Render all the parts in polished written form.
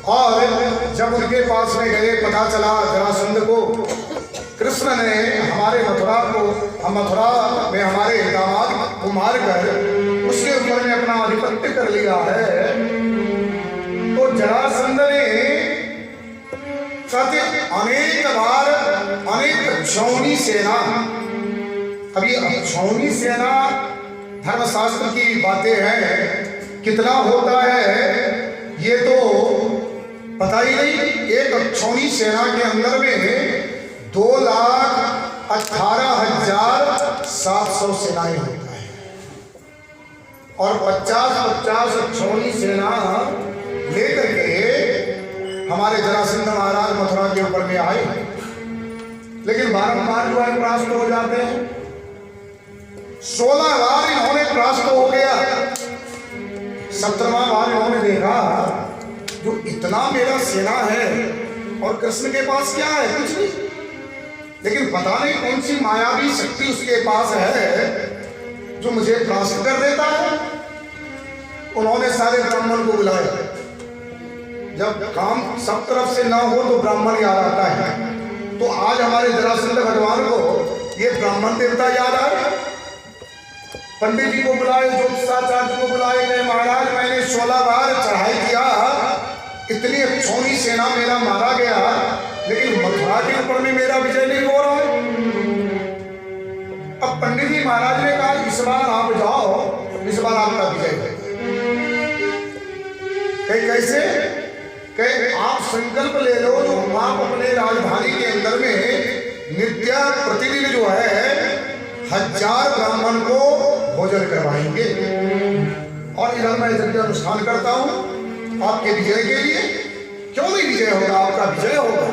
और जब उनके पास में गए, पता चला जरासंध को कृष्ण ने हमारे मथुरा में हमारे दामाद को मार कर उसके ऊपर में अपना आधिपत्य कर लिया है, तो जरासंध ने अनेक बार अनेक क्षौणी सेना, अभी क्षौणी सेना धर्मशास्त्र की बातें हैं, कितना होता है ये तो पता ही नहीं। एक क्षौणी सेना के अंदर में 2,18,700 सेनाएं होता है और 50-50 क्षौणी सेना लेकर के हमारे जरासंध महाराज मथुरा के ऊपर में आए, लेकिन बारंबार जो है परास्त हो जाते हैं। 16 बार इन्होंने परास्त हो गया। 17वां बार इन्होंने देखा जो इतना मेरा सेना है और कृष्ण के पास क्या है, कुछ नहीं, लेकिन पता नहीं कौन सी मायावी शक्ति उसके पास है जो मुझे परास्त कर देता है। उन्होंने सारे ब्राह्मण को बुलाया। जब काम सब तरफ से ना हो तो ब्राह्मण याद आता है, तो आज हमारे जरासंध भगवान को ये ब्राह्मण देवता याद आए। पंडित जी को बुलाए, ज्योतिषाचार्य को बुलाए, गए महाराज मैंने 16 बार चढ़ाई किया, इतनी क्षौणी सेना मेरा मारा गया, लेकिन मथुरा के ऊपर में मेरा विजय नहीं हो रहा है। अब पंडित जी महाराज ने कहा इस बार आप जाओ, इस बार आपका विजय है। कैसे? आप संकल्प ले लो जो आप अपने राजधानी के अंदर में नित्य प्रतिदिन जो है 1000 ब्राह्मण को भोजन करवाएंगे और इधर मैं यज्ञ अनुष्ठान करता हूं आपके विजय के लिए। क्यों नहीं विजय होगा? आपका विजय होगा।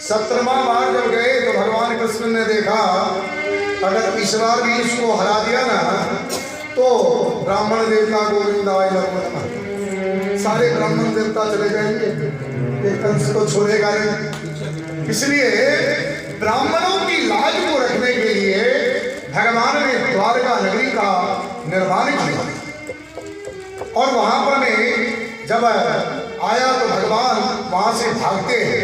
17वां बार जब गए तो भगवान कृष्ण ने देखा अगर इस बार भी इसको हरा दिया ना तो ब्राह्मण देवता गोविंदाय नमः, सारे ब्राह्मण देवता चले जाएंगे, एक कंस को छोड़ेगा नहीं। इसलिए ब्राह्मणों की लाज को रखने के लिए भगवान ने द्वारका नगरी का निर्माण किया और वहां पर में जब आया तो भगवान वहां से भागते हैं।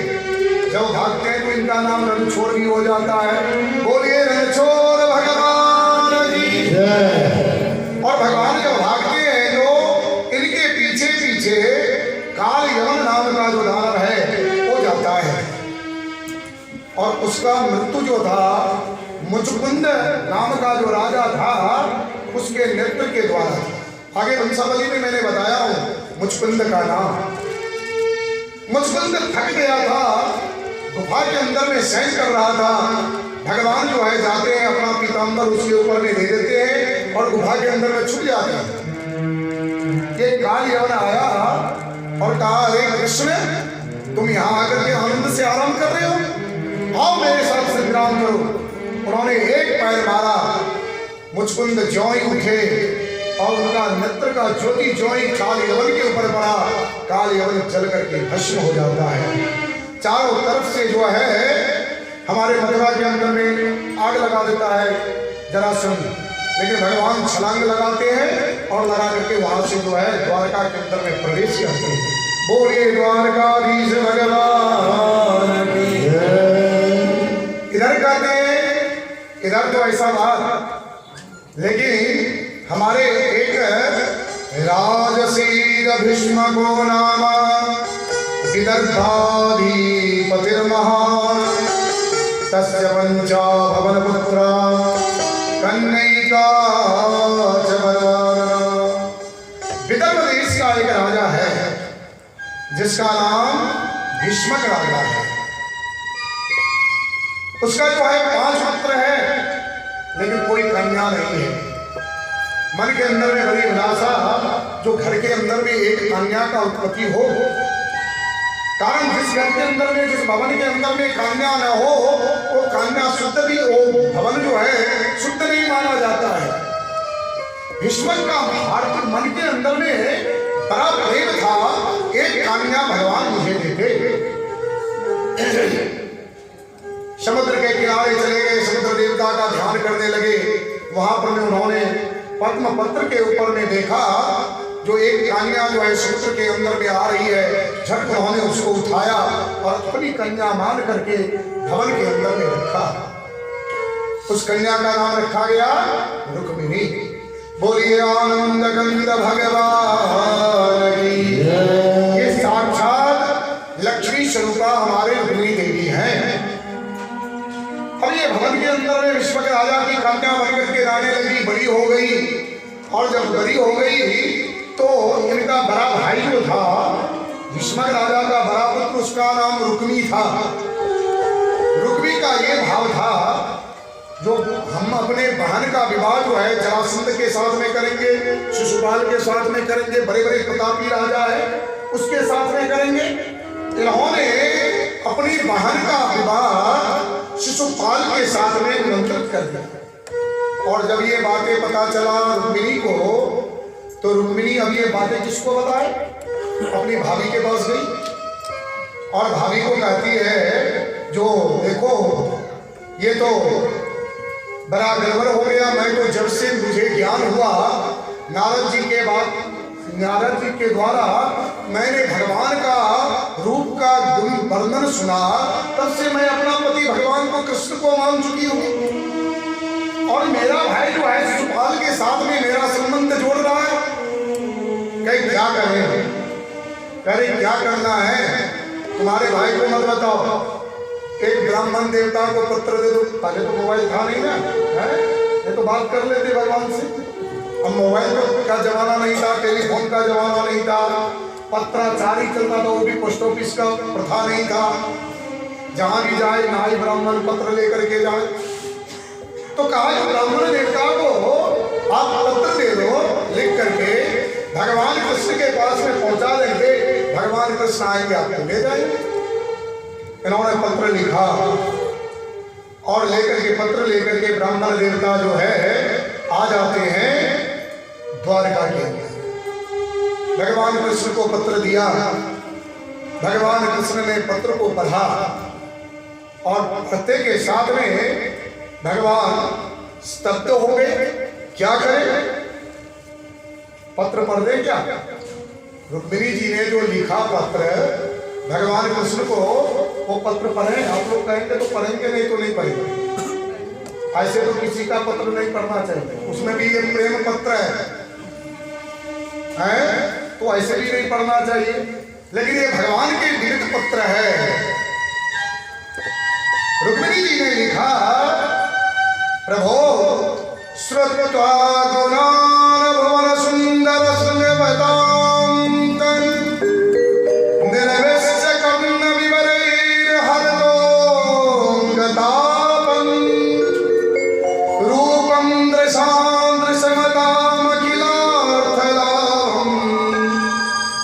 जब भागते हैं तो इनका नाम रणछोड़ भी हो जाता है। बोलिए रणछोड़ भगवान की जय। और भगवान जब भागते हैं तो इनके पीछे पीछे काल यवन नाम का जो दानव है वो जाता है और उसका मृत्यु जो था मुचकुंद नाम का जो राजा था उसके नेतृत्व के द्वारा। आगे वंशावली में मैंने बताया हूं मुचकुंद का नाम। मुचकुंद थक गया था, गुफा के अंदर में शयन कर रहा था। भगवान जो है जाते हैं अपना पीताम्बर उसके ऊपर में दे देते हैं और गुफा के अंदर में छुप जाते हैं। ये काल यवन आया और कहा अरे कृष्ण तुम यहाँ आकर के आनंद से आराम कर रहे हो, आओ मेरे साथ संग्राम करो। उन्होंने एक पैर मारा, मुचकुंद ज्यों ही उठे और उनका नेत्र का ज्योति ज्यों ही काल यवन के ऊपर पड़ा, काल यवन जल करके भस्म हो जाता है। चारों तरफ से जो है हमारे मथुरा के अंदर में आग लगा देता है जरासंध, लेकिन भगवान छलांग लगाते हैं और लगा करके वहां से जो है द्वारका के अंदर में प्रवेश करते हैं। बोलिए द्वारकाधीश भगवान की जय। इधर कहते हैं, इधर तो ऐसा बात, लेकिन हमारे एक राजसीद भीष्म को नाम विदर्भाधिपतिर्महान् तस्य पंचा भवन पुत्रा कन्यैका च वरदाना। विदर्भ देश का एक राजा है जिसका नाम भीष्मक राजा है। उसका जो है 5 पुत्र है लेकिन कोई कन्या नहीं है। मन के अंदर में बड़ी विलासा जो घर के अंदर में एक कन्या का उत्पत्ति हो, कारण जिस घर के अंदर में जिस भवन के अंदर में कन्या न हो वो कन्या शुद्ध भी हो, भवन जो है शुद्ध नहीं माना जाता है। भीष्मक का भारत मन के अंदर में बड़ा प्रेम था, एक कन्या भगवान मुझे देते। समुद्र के किनारे चले गए, समुद्र देवता का ध्यान करने लगे। वहां पर उन्होंने पद्म पत्र के ऊपर में देखा जो एक कन्या जो है समुद्र के अंदर में आ रही है, झट उन्होंने उसको उठाया और अपनी कन्या मान करके भवन के अंदर में रखा। उस कन्या का नाम रखा गया रुक्मिणी। बोलिए आनंद कंद भगवान की। ये साक्षात लक्ष्मी स्वरूपा हमारे रुक्मिणी देवी हैं। अब ये भवन के अंदर में विश्व के राजा की कन्या बनकर के रहने लगी, बड़ी हो गई। और जब बड़ी हो गई तो इनका बड़ा भाई जो था भीष्म राजा का बड़ा पुत्र, उसका नाम रुक्मी था। रुक्मी का ये भाव था जो हम अपने बहन का विवाह जो है जरासंध के साथ में करेंगे, शिशुपाल के साथ में करेंगे, बड़े बड़े प्रतापी राजा है उसके साथ में करेंगे। इन्होंने अपनी बहन का विवाह शिशुपाल के साथ में निमंत्रित कर दिया। और जब ये बातें पता चला रुक्मिणी को, तो रुक्मिणी अब ये बातें किसको बताए? अपनी भाभी के पास गई और भाभी को कहती है जो देखो ये तो बड़ा गड़बड़ हो गया। मैं तो जब से मुझे ज्ञान हुआ नारद जी के द्वारा मैंने भगवान का रूप का गुण वर्णन सुना, तब से मैं अपना पति भगवान को कृष्ण को मान चुकी हूँ। और मेरा भाई जो है शिशुपाल के साथ में मेरा संबंध जोड़ रहा है। कहे क्या करें? कहे क्या करना है? तुम्हारे भाई को मत बताओ, एक ब्राह्मण देवता को पत्र दे दो। पहले तो मोबाइल था नहीं ना, ये तो बात कर लेते भगवान से। अब मोबाइल का जमाना नहीं था, टेलीफोन का जमाना नहीं था, पत्राचारी चलता था, वो भी पोस्ट ऑफिस का प्रथा नहीं था। जहां भी जाए नाई ब्राह्मण पत्र लेकर के जाए। तो कहा कि ब्राह्मण देवता को आप पत्र दे दो, लिख करके भगवान कृष्ण के पास में पहुंचा देंगे, भगवान कृष्ण आएंगे आपको ले जाएंगे। इन्होंने पत्र लिखा और लेकर के पत्र लेकर के ब्राह्मण देवता जो है आ जाते हैं द्वारका के अंदर। भगवान कृष्ण को पत्र दिया, भगवान कृष्ण ने पत्र को पढ़ा और पत्ते के साथ में भगवान स्तब्ध हो गए। क्या करें? पत्र पढ़ दे क्या? रुक्मिणी जी ने जो लिखा पत्र भगवान कृष्ण को, वो पत्र पढ़े। आप लोग कहेंगे तो पढ़ेंगे, नहीं तो नहीं पढ़ेंगे। ऐसे तो किसी का पत्र नहीं पढ़ना चाहिए, उसमें भी ये प्रेम पत्र है तो ऐसे भी नहीं पढ़ना चाहिए। लेकिन ये भगवान के विरुद्ध पत्र है। रुक्मिणी जी ने लिखा, प्रभो श्रुत्वा गुणान भुवन सुंदर संगवतांतन निर्विश्य कर्ण विवरैर हरतोंगतापं रूपं दृशां दृशमतामखिलार्थलाभं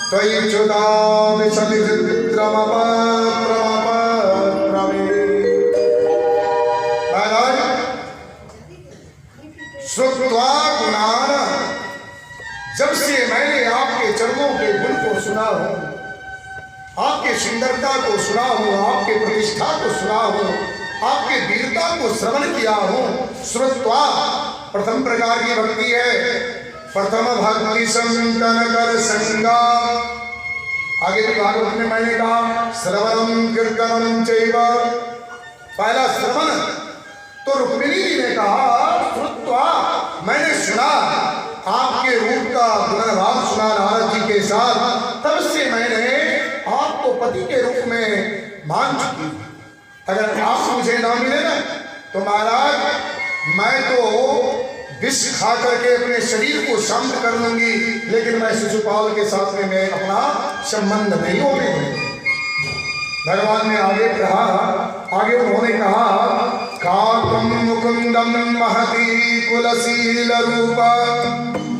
त्वयिच्युतां समिद्रमपत्रमपत्रमे। श्रुत्वा गुणान, जब से मैंने आपके चरणों के गुण को सुना हूं, आपके सुंदरता को सुना हूं, आपके प्रतिष्ठा को सुना हूं, आपके वीरता को श्रवण किया हूं। श्रुत्वा प्रथम प्रकार की भक्ति है। प्रथम भक्ति संतन कर संगा। आगे भी भागवत में मैंने कहा श्रवणम कीर्तनम चैव। पहला श्रवण तो रुक्मिणी जी ने कहा श्रुत्वा, मैंने सुना आपके रूप का गुणगान सुना नारद जी के साथ, तब से मैंने आपको पति के रूप में मान चुकी। अगर आप मुझे ना मिले ना तो महाराज मैं तो विष खा करके अपने शरीर को शांत कर लूंगी, लेकिन मैं शिशुपाल के साथ में मैं अपना संबंध नहीं होने दूंगी। भगवान ने आगे कहा, आगे उन्होंने कहा काकम मुकुंदम महती कुलशील रूप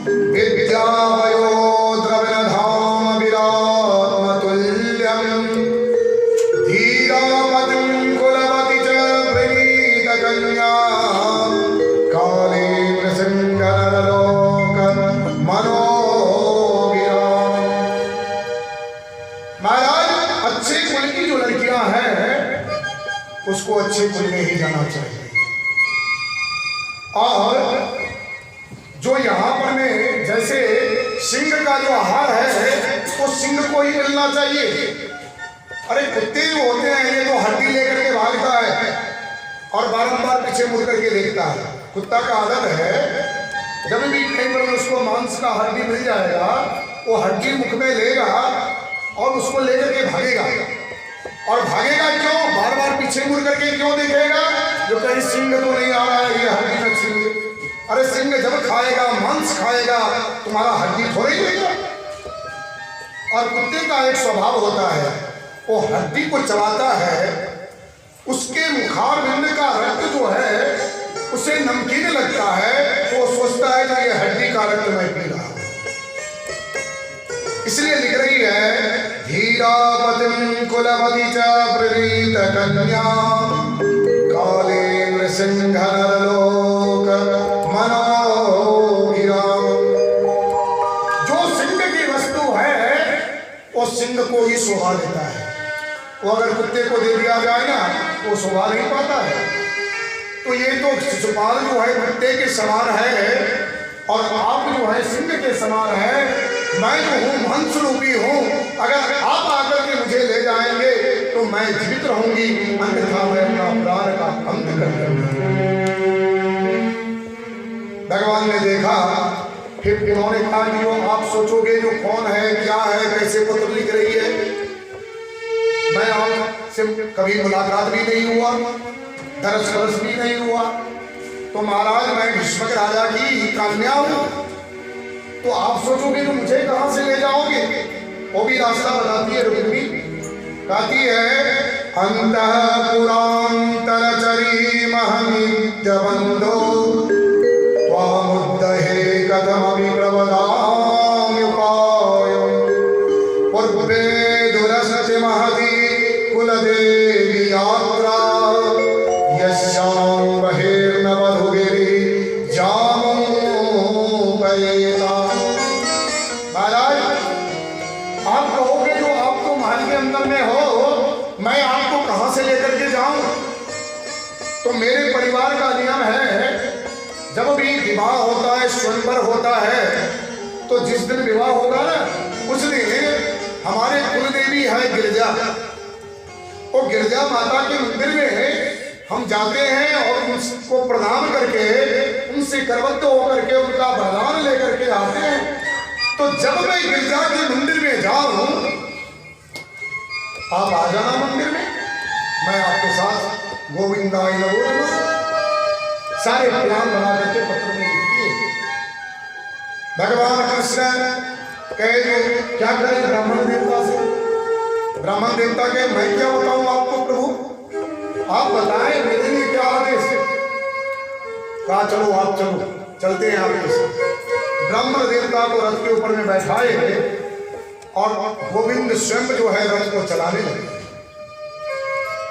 विद्यावयो द्रविण धाम विरामतुल्यम धीरापतिं कुलवती च प्रणीत कन्या काले नृसिंहलोक मनोविराम। महाराज अच्छे कुल की जो लड़कियां हैं उसको अच्छे कुल में ही जाना चाहिए। और जो यहाँ पर में जैसे सिंह का जो आहार है वो सिंह को ही मिलना चाहिए। अरे कुत्ते जो होते हैं ये तो हड्डी लेकर के भागता है और बारंबार पीछे मुड़ करके देखता है। कुत्ता का आदत है जब भी कहीं पर उसको मांस का हड्डी मिल जाएगा वो हड्डी मुख में लेगा और उसको लेकर के भागेगा। और भागेगा क्यों? बार बार पीछे मुड़ करके क्यों देखेगा? जो कहीं सिंह तो नहीं आ रहा है ये हड्डी न छीन ले। अरे सिंह जब खाएगा मांस खाएगा तुम्हारा हड्डी थोड़ा ही लेगा। और कुत्ते का एक स्वभाव होता है वो हड्डी को चबाता है, उसके मुखार बिंद का रक्त जो है उसे नमकीन लगता है तो वो सोचता है कि ये हड्डी का रक्त मैं पी रहा हूं। इसलिए लिख रही है धीरापतिं कुलपति च प्रणीत कन्या काले नृसिंह नरलोक मनोभिराम। जो सिंह की वस्तु है वो सिंह को ही शोभा देता है। वो अगर कुत्ते को दे दिया जाए ना वो शोभा नहीं पाता है। तो ये तो शिशुपाल जो है कुत्ते के समान है और आप जो है सिंह के समान है। मैं जो हूँ महंस रूपी हूँ, अगर आप आकर के मुझे ले जाएंगे तो मैं जीवित रहूंगी, अन्यथा मैं अपना प्राण का अंत कर दूंगी। भगवान ने देखा, फिर उन्होंने कहा कि जो आप सोचोगे जो कौन है, क्या है, कैसे पत्र लिख रही है, मैं आपसे कभी मुलाकात भी नहीं हुआ, दरस परस भी नहीं हुआ। तो महाराज मैं भीष्मक राजा की कन्या हूं, तो आप सोचोगे तो मुझे कहां से ले जाओगे? वो भी रास्ता बताती है रुक्मिणी, कहती है अंतःपुरांतरचरी महमित्यबंधो त्वामुद्धहे कथमपि प्रवदामि उपायं पूर्वे दुरस्ति महती कुलदेवी यात्रा यस्यां बहिर्न वधुगिरि जामुपैता। महाराज आप कहोगे जो आप तो महल के अंदर में हो, मैं आपको कहां से लेकर के जाऊं? तो मेरे परिवार का नियम है जब भी विवाह होता है, स्वयंवर होता है, तो जिस दिन विवाह होगा ना उस दिन हमारे कुलदेवी है गिरजा, वो गिरजा माता के मंदिर में हम जाते हैं और उनको प्रणाम करके उनसे करवत्त होकर के उनका वरदान लेकर के आते हैं। तो जब मैं गिरजा के मंदिर में जाऊं आप आ जाना मंदिर में, मैं आपके साथ गोविंदाय नमो नमः सारे प्लान बना करके पत्र में लिखिए। भगवान कृष्ण कहे जो क्या करें ब्राह्मण देवता से? ब्राह्मण देवता के मैं क्या बताऊं आपको प्रभु, आप बताएं मेरे लिए क्या आदेश है? कहा चलो आप चलो, चलते हैं आपके साथ। ब्राह्मण देवता को रथ के ऊपर में बैठाए और गोविंद स्वयं जो है रथ को चलाने लगे।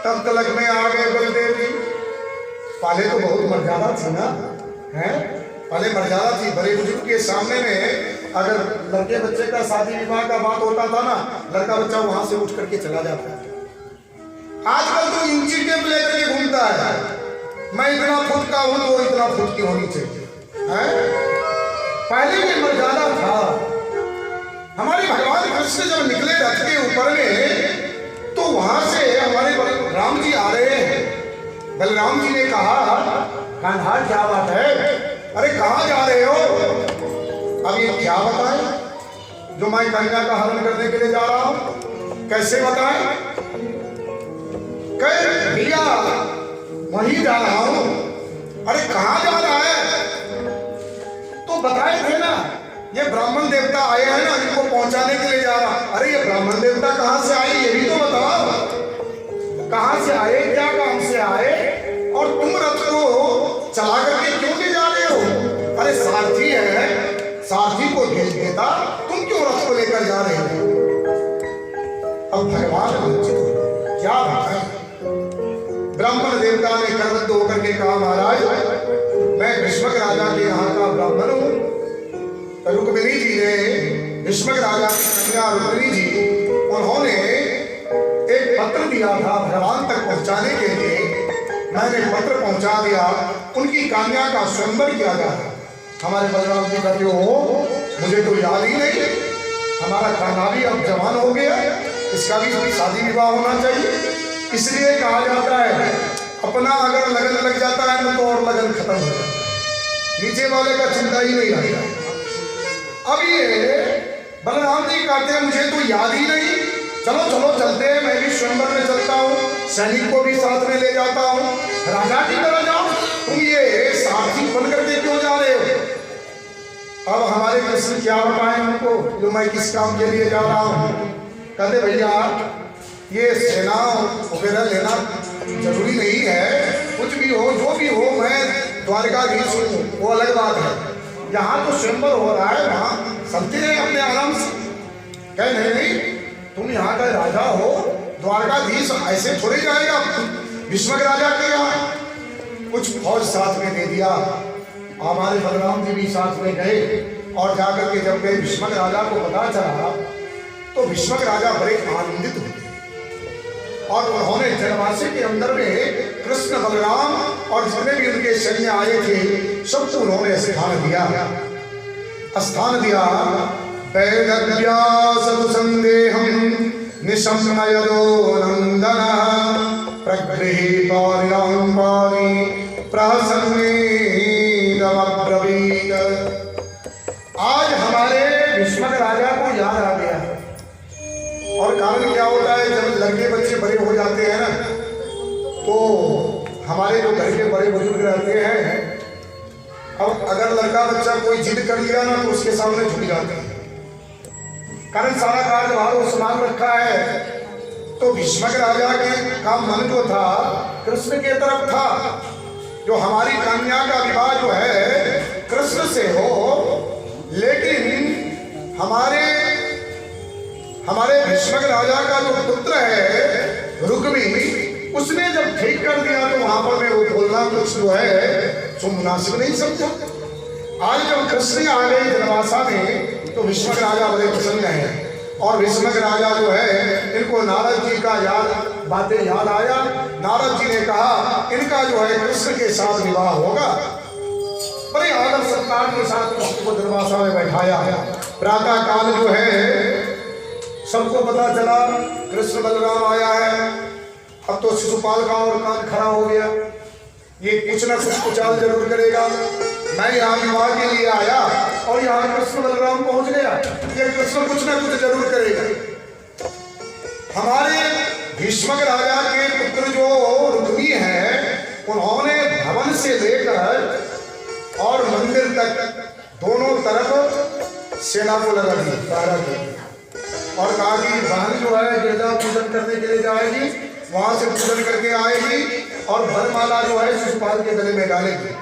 तब तलक में आ गए बलदेव जी। पहले तो बहुत मर्यादा थी ना, है पहले मर्यादा थी, बड़े बुजुर्ग के सामने में अगर लड़के बच्चे का शादी विवाह का बात होता था ना, लड़का बच्चा वहां से उठ करके चला जाता है। आजकल तो इंची टेप लेकर के घूमता है, मैं इतना फुट का हूं तो इतना फुट की होनी चाहिए, है? पहले भी मर्यादा था। हमारे भगवान कृष्ण जब निकले रथ के ऊपर में तो वहां से हमारे राम जी आ रहे हैं। बलराम जी ने कहा कान्हा क्या बात है, अरे कहाँ जा रहे हो? अब ये क्या बताएं जो मैं कन्या का हरण करने के लिए जा रहा हूं, कैसे बताएं? कहे भैया वहीं जा रहा हूं। अरे कहाँ जा रहा है? तो बताए थे ना ये ब्राह्मण देवता आए हैं ना, इनको पहुंचाने के लिए जा रहा। अरे ये ब्राह्मण देवता कहाँ से आए ये भी तो बताओ, कहाँ से आए, क्या काम से आए, और तुम रथ को चला करके क्यों ले जा रहे हो? अरे सारथी है, सारथी को भेज देता, तुम क्यों रथ को लेकर जा रहे हो? अब भगवान क्या बताए? ब्राह्मण देवता ने करवत्त होकर के कहा महाराज मैं भीष्मक राजा के यहाँ का ब्राह्मण हूँ। रुक्मिणी जी ने, भीष्मक राजा की कन्या रुक्मिणी जी, उन्होंने एक पत्र दिया था भगवान तक पहुंचाने के लिए। मैंने पत्र पहुंचा दिया, उनकी कन्या का स्वयंवर किया गया। हमारे बलराम जी कहते हो मुझे तो याद ही नहीं। हमारा खाना भी अब जवान हो गया, इसका भी शादी विवाह होना चाहिए। इसलिए कहा जाता है अपना अगर लगन लग जाता है तो और लगन खत्म हो जाता है, नीचे वाले का चिंता ही नहीं रहता। अब ये बलराम जी कहते हैं मुझे तो याद ही नहीं, चलो चलो चलते हैं, मैं भी स्वयंवर में चलता हूँ, सैनिक को भी साथ में ले जाता हूँ। राजा की तरह जाओ, तुम ये सारथी बन करके क्यों जा रहे हो? अब हमारे कृष्ण क्या बताएं उनको जो मैं किस काम के लिए जा रहा हूँ? कहते भैया ये सेना वगैरह लेना जरूरी नहीं है, कुछ भी हो जो भी हो, मैं द्वारकाधीश हूँ वो अलग बात है। यहाँ तो स्वयंवर हो रहा है, वहाँ चलते हैं अपने आराम से। कहे नहीं नहीं, तुम यहाँ का राजा हो, द्वारकाधीश ऐसे थोड़ी जाएगा। भीष्मक राजा के यहाँ कुछ फौज साथ में दे दिया, हमारे बलराम जी भी साथ में गए और जाकर के जब गए भीष्मक राजा को पता चला तो भीष्मक राजा बड़े आनंदित हुए और उन्होंने जनवासी के अंदर में कृष्ण बलराम और जितने भी उनके सैन्य आए थे सबको उन्होंने स्थान दिया। वैदव्यासतु संदेहं निशम्नयदो नंदनः प्रगृहीतानिलां पाणि प्रहसन्नेदमब्रवीत्। आज हमारे भीष्मक राजा को याद आ गया। और कारण क्या होता है, जब लड़के बच्चे बड़े हो जाते हैं ना तो हमारे जो घर के बड़े बुजुर्ग रहते हैं, अब अगर लड़का बच्चा कोई जिद कर लिया ना तो उसके सामने झुक जाते हैं। कारण सारा कार्यभार वो संभाल रखा है। तो भीष्मक राजा के का मन जो था कृष्ण के तरफ था, जो हमारी कन्या का विवाह जो है कृष्ण से हो, लेकिन हमारे भीष्मक राजा का जो पुत्र है रुक्मी, उसने जब ठीक कर दिया तो वहां पर मैं वो बोलना कुछ जो है जो मुनासिब नहीं समझा। आज जब कृष्ण आ गए जनवासा में तो भीष्मक राजा बड़े प्रसन्न हैं और भीष्मक राजा जो है इनको नारद जी का बातें याद आया। नारद जी ने कहा इनका जो है कृष्ण के साथ विवाह होगा। बड़े आदर सत्कार के साथ कृष्ण को जनवासा में बैठाया। प्रातः काल जो है सबको पता चला कृष्ण बलराम आया है। अब तो शिशुपाल का और कान खड़ा हो गया, ये कुछ ना कुछ कुचाल जरूर करेगा। मैं यहाँ विवाह के लिए आया और यहाँ कृष्ण बलराम पहुंच गया, ये कृष्ण कुछ ना कुछ जरूर करेगा। हमारे भीष्मक राजा के पुत्र जो रुक्मी है, उन्होंने भवन से लेकर और मंदिर तक दोनों तरफ सेना को लगा दी, पहरा दी और कहा कि बहन जो है गिरजा पूजन करने के लिए जाएगी, वहां से पूजन करके आएगी और वरमाला जो है शिशुपाल के गले में डालेगी।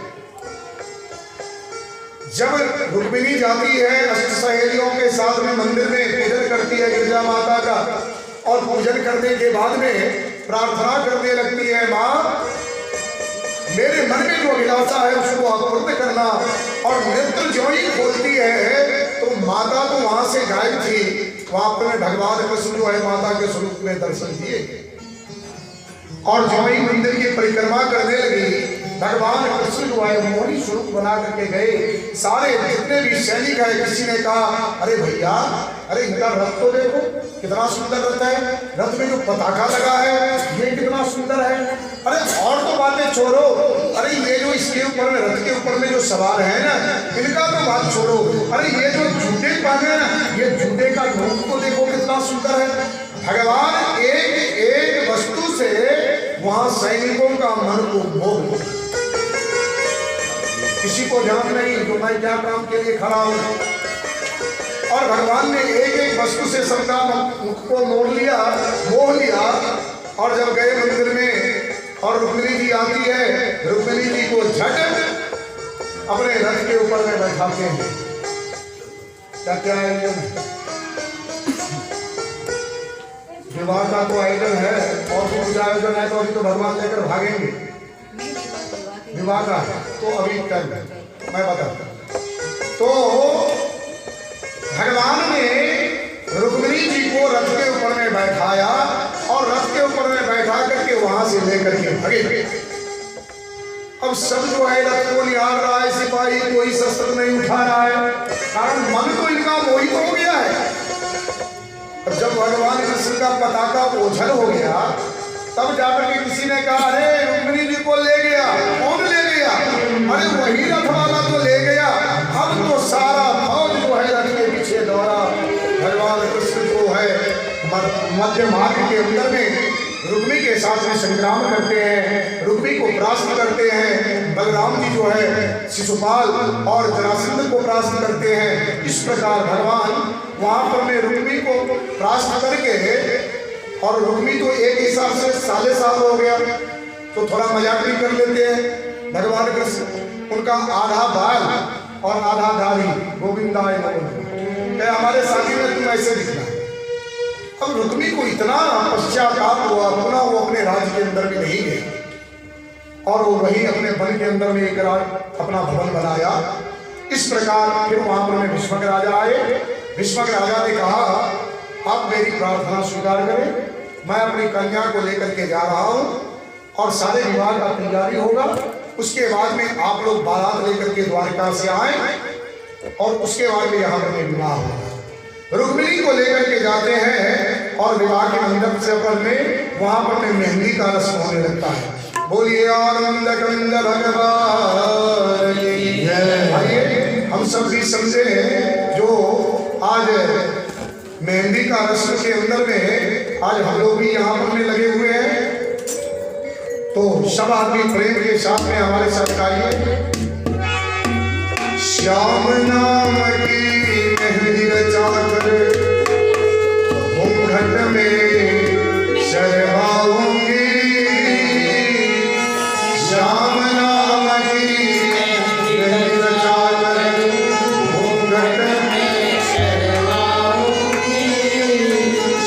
जब रुक्मिणी जाती है अष्ट सहेलियों के साथ में मंदिर में पूजन करती है गिरजा माता का, और पूजन करने के बाद में प्रार्थना करने लगती है, माँ मेरे मन में जो अभिलाषा है उसको पूर्ण करना। और नेत्र जो ही खोलती है तो माता तो वहां से गायब थी, वहां पर भगवान कृष्ण जो है माता के स्वरूप में दर्शन दिए और जो ही मंदिर की परिक्रमा करने लगी, भगवान कृष्ण जो है मोहनी स्वरूप बना करके गए। सारे जितने भी सैनिक है, किसी ने कहा अरे भैया, अरे इनका रथ तो देखो कितना सुंदर रथ है, रथ में जो पताका लगा है ये कितना सुंदर है। अरे और तो बातें छोड़ो, अरे ये जो इसके ऊपर में रथ के ऊपर में जो सवार है ना, इनका तो बात छोड़ो, अरे ये जो जूते पहने हैं ना, ये जूते का रूप तो देखो कितना सुंदर है। भगवान एक एक वस्तु से वहां सैनिकों का मन को मोह, किसी को ध्यान नहीं तो मैं क्या काम के लिए खड़ा हूं। और भगवान ने एक एक वस्तु से सबका मुख को मोह लिया। और जब गए मंदिर में और रुक्मिणी जी आती है, रुक्मिणी जी को झट अपने रथ के ऊपर में बैठाते हैं। क्या क्या आयोजन है, विवाह का तो आयोजन है और भी कुछ आयोजन है, तो अभी तो भगवान लेकर भागेंगे। विवाह का तो अभी कल मैं बताता। तो भगवान ने रुक्मिणी जी को रथ के ऊपर में बैठाया और रथ के ऊपर में बैठा करके वहां से लेकर के भागे। अब सब जो है रथ को निहार रहा है, सिपाही कोई शस्त्र नहीं उठा रहा है। कारण मन तो इनका मोहित हो गया है। और जब भगवान कृष्ण का पताका ओझल हो गया तब जाकर के किसी ने कहा अरे रुक्मिणी जी को ले गया। कौन ले गया? अरे वही रथ वाला तो ले गया। अब तो सारा फौज जो है रथ के पीछे दौड़ा। भगवान कृष्ण जो है मध्य मार्ग के अंदर में रुक्मी के साथ में संग्राम करते हैं, रुक्मी को परास्त करते हैं। बलराम जी जो है शिशुपाल और जरासंध को परास्त करते हैं। इस प्रकार भगवान वहां पर में रुक्मी को परास्त करके, और रुक्मी तो एक हिसाब से 1.5 साल हो गया तो थोड़ा मजाक भी कर लेते हैं भगवान कृष्ण। उनका आधा बाल और आधा दाढ़ी गोविंदाय नमः, हमारे शादी में तुम ऐसे दिखना। अब रुक्मी को इतना पश्चाताप हुआ, पुनः वो अपने राज्य के अंदर भी नहीं गए और वो वही अपने वन के अंदर में एक अपना भवन बनाया। इस प्रकार फिर वहां पर में भीष्मक राजा आए। भीष्मक राजा ने कहा आप मेरी प्रार्थना स्वीकार करें, मैं अपनी कन्या को लेकर के जा रहा हूं और सारे विवाह का तैयारी होगा। उसके बाद में आप लोग बारात लेकर के द्वारका से आए और उसके बाद में यहाँ पर विवाह होगा। रुक्मिणी को लेकर के जाते हैं और विवाह के मंडप से पर में वहां पर में मेहंदी का रस्म होने लगता है। बोलिए आनंद कंद भगवान की जय। आइए हम सब भी समझे जो आज मेहंदी का रस्म के अंदर में आज हम लोग भी यहाँ पर में लगे हुए हैं, तो सब आदमी प्रेम के साथ में हमारे साथ गाइए। श्याम नाम की मेहंदी रचा कर घूंघट में शर्माऊंगी। श्याम नाम की मेहंदी रचा कर घूंघट में शर्माऊंगी।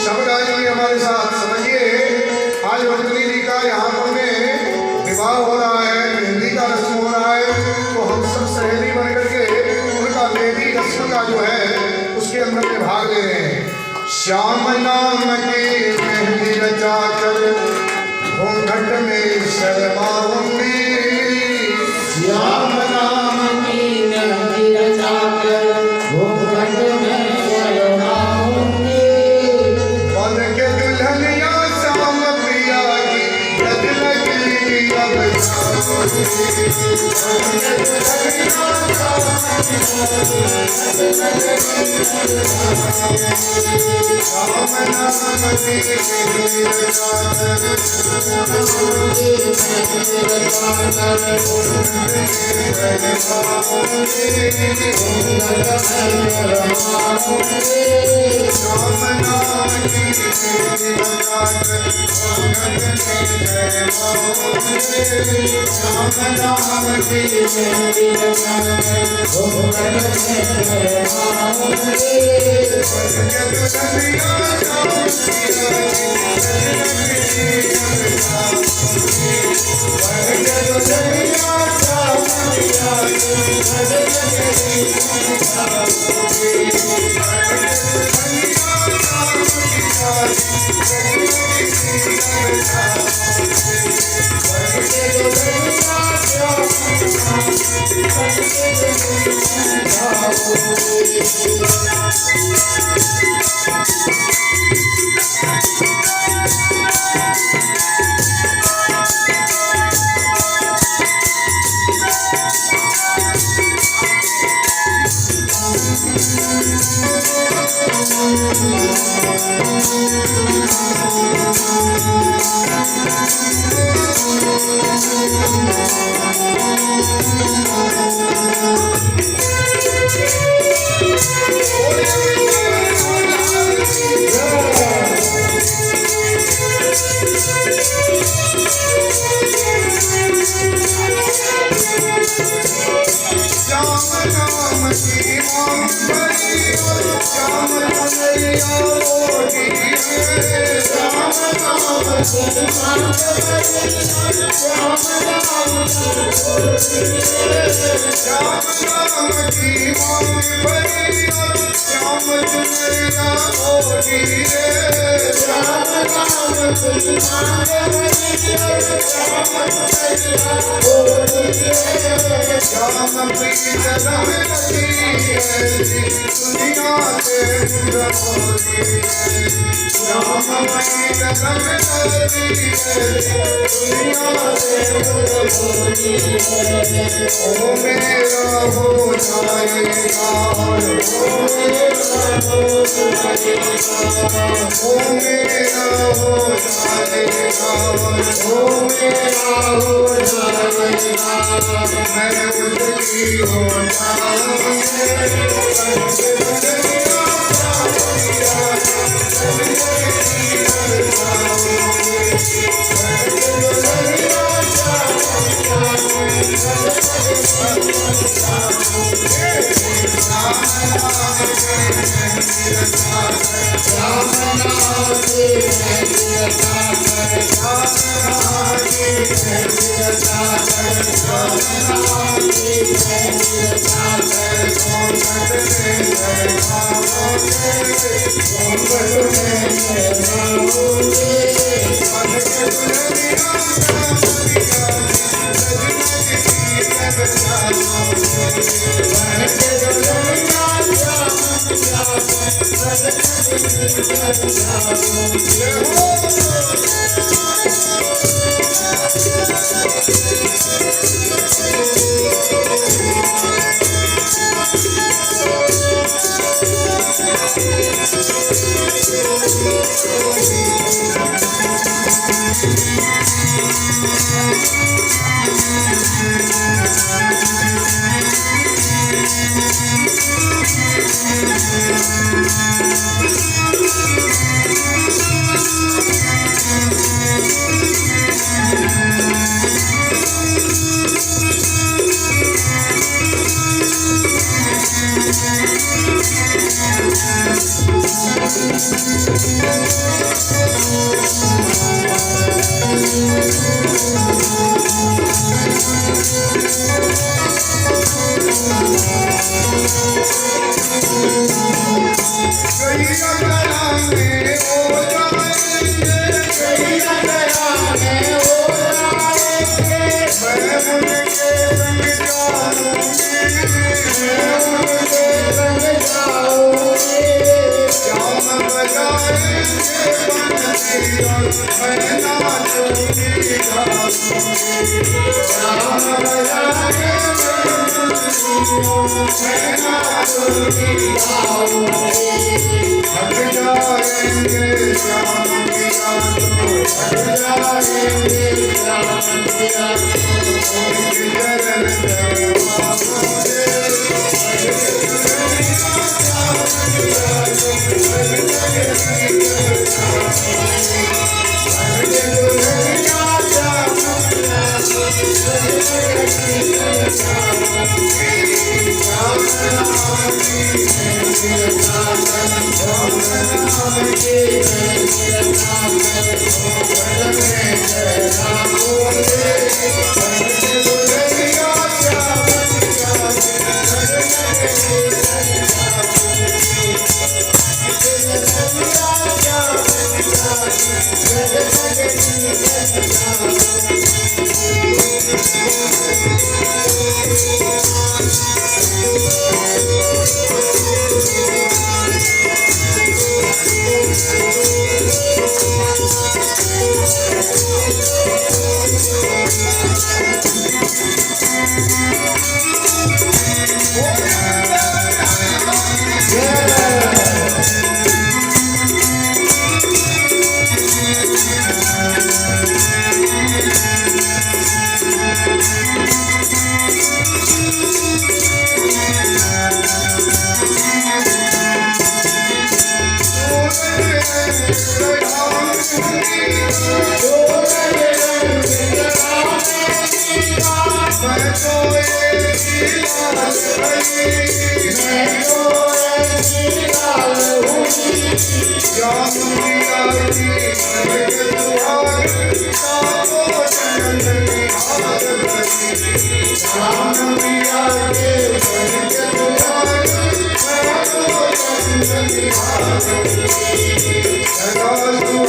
सब गाइए हमारे साथ। समझिए आज रुक्मिणी जी का यहाँ पर में विवाह हो रहा है, मेहंदी का रस्म हो रहा है, तो हम सब सहेली बन करके उनका मेहंदी रस्म का जो है उसके अंदर में भाग ले रहे हैं। श्याम नाम की मेहंदी रचा कर घूंघट में शर्माऊंगी। श्याम नाम की मेहंदी रचा कर घूंघट में शर्माऊंगी। बन के दुल्हनिया श्याम प्रिया की रज लगी अब श्याम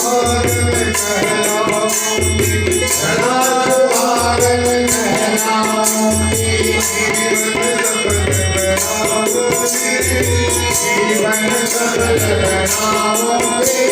Hare बनाओगे